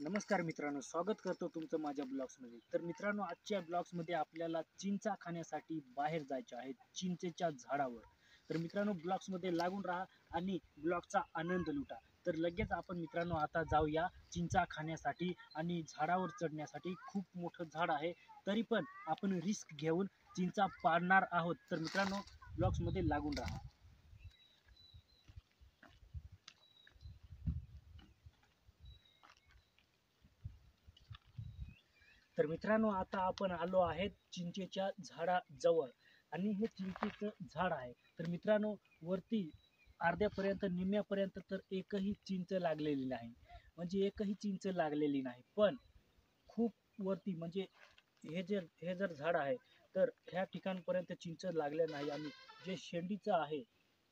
नमस्कार मित्रांनो, स्वागत करतो तुमचं माझ्या ब्लॉग्समध्ये. तर मित्रांनो, आजच्या ब्लॉग्समध्ये आपल्याला चिंचा खाण्यासाठी बाहेर जायचे आहे, चिंचेच्या झाडावर. तर मित्रांनो, ब्लॉग्समध्ये लागून राहा आणि ब्लॉगचा आनंद लुटा. तर लगेच आपण मित्रांनो आता जाऊया चिंचा खाण्यासाठी आणि झाडावर चढण्यासाठी. खूप मोठं झाड आहे, तरी पण आपण रिस्क घेऊन चिंचा पाडणार आहोत. तर मित्रांनो, ब्लॉग्समध्ये लागून राहा. तर मित्रांनो, आता आपण आलो आहेत चिंचेच्या झाडाजवळ आणि हे चिंचेचं झाड आहे. तर मित्रांनो, वरती अर्ध्यापर्यंत निम्म्यापर्यंत तर एकही चिंच लागलेली नाही, म्हणजे एकही चिंच लागलेली नाही. पण खूप वरती म्हणजे हे जर झाड आहे, तर ह्या ठिकाणपर्यंत चिंच लागल्या नाही आणि जे शेंडीचं आहे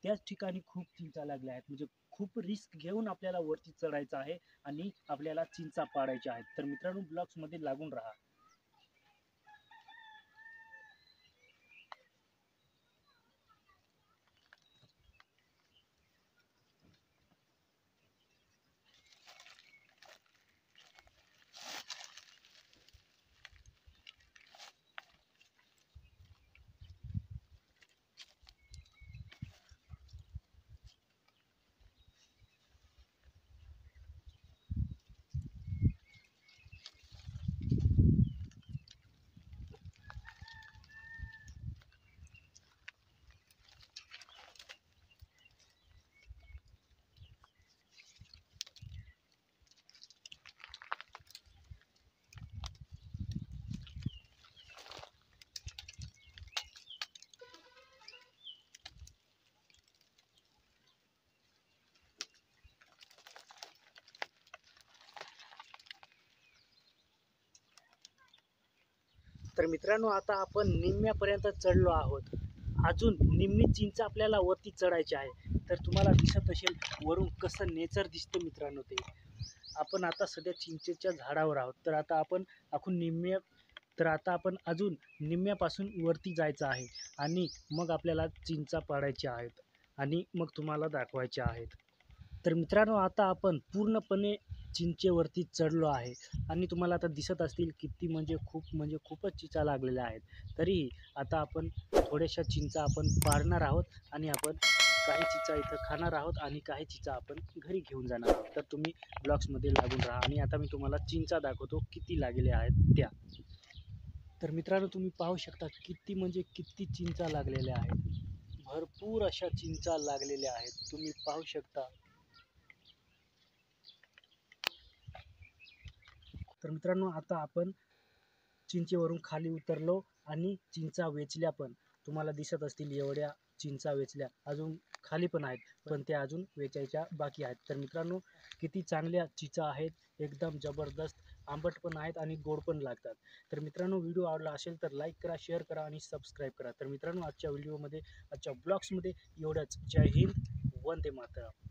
त्याच ठिकाणी खूप चिंचा लागल्या आहेत. म्हणजे खूप रिस्क घेऊन आपल्याला वरती चढायचं आहे आणि आपल्याला चिंचा पाडायच्या आहेत. तर मित्रांनो, ब्लॉग्समध्ये लागून राहा. तर मित्रांनो, आता आपण निम्म्यापर्यंत चढलो आहोत. अजून निम्मी चिंच आपल्याला वरती चढायची आहे. तर तुम्हाला दिसत असेल वरून कसं नेचर दिसतं मित्रांनो ते. आपण आता सध्या चिंचेच्या झाडावर आहोत. तर आता आपण अजून निम्म्यापासून वरती जायचं आहे आणि मग आपल्याला चिंचा पाडायच्या आहेत आणि मग तुम्हाला दाखवायच्या आहेत. तर मित्रांनो, आता आपण पूर्णपणे चिंचेवरती चढलो आहे आणि तुम्हाला आता दिसत असतील किती म्हणजे खूपच चिंचा लागलेल्या आहेत. तरीही आता आपण थोड्याशा चिंचा आपण पाडणार आहोत आणि आपण काही चिंचा इथं खाणार आहोत आणि काही चिंचा आपण घरी घेऊन जाणार आहोत. तर तुम्ही ब्लॉग्समध्ये लागून राहा आणि आता मी तुम्हाला चिंचा दाखवतो किती लागलेल्या आहेत त्या. तर मित्रांनो, तुम्ही पाहू शकता किती चिंचा लागलेल्या आहेत. भरपूर अशा चिंचा लागलेल्या आहेत, तुम्ही पाहू शकता. तर मित्रांनो, आता आपण चिंचेवरून खाली उतरलो आणि चिंचा वेचल्या पण. तुम्हाला दिसत असतील एवढ्या चिंचा वेचल्या. अजून खाली पण आहेत, पण त्या अजून वेचायच्या बाकी आहेत. तर मित्रांनो, किती चांगल्या चिंचा आहेत, एकदम जबरदस्त आंबट पण आहेत आणि गोड पण लागतात. तर मित्रांनो, व्हिडिओ आवडला असेल तर लाईक करा, शेअर करा आणि सबस्क्राईब करा. तर मित्रांनो, आजच्या ब्लॉग्समध्ये एवढंच. जय हिंद, वंदे मातरम.